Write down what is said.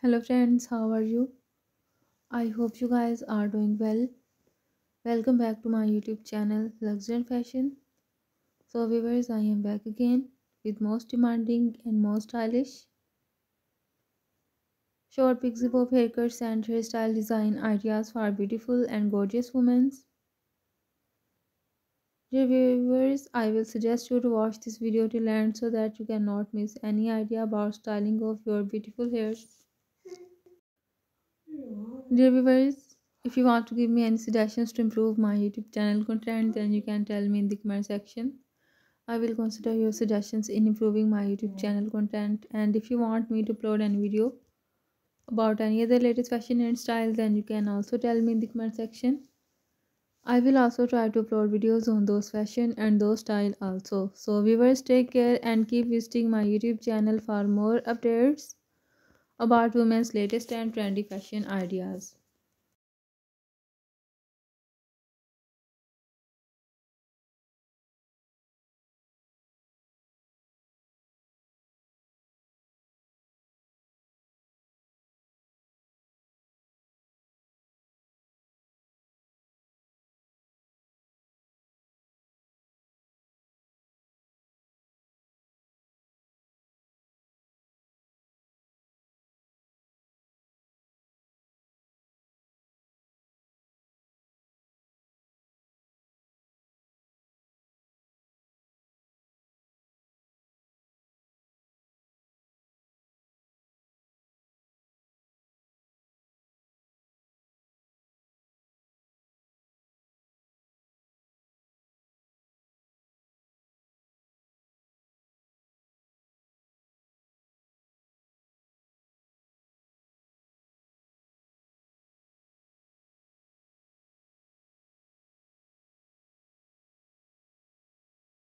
Hello friends, how are you? I hope you guys are doing well. Welcome back to my YouTube channel Luxury and Fashion. So viewers, I am back again with most demanding and most stylish short pixie bob haircuts and hairstyle design ideas for beautiful and gorgeous women. Dear viewers, I will suggest you to watch this video till end so that you cannot miss any idea about styling of your beautiful hairs. Dear viewers, if you want to give me any suggestions to improve my YouTube channel content, then you can tell me in the comment section. I will consider your suggestions in improving my YouTube channel content. And if you want me to upload any video about any other latest fashion and style, then you can also tell me in the comment section. I will also try to upload videos on those fashion and those style also. So viewers, take care and keep visiting my YouTube channel for more updates about women's latest and trendy fashion ideas.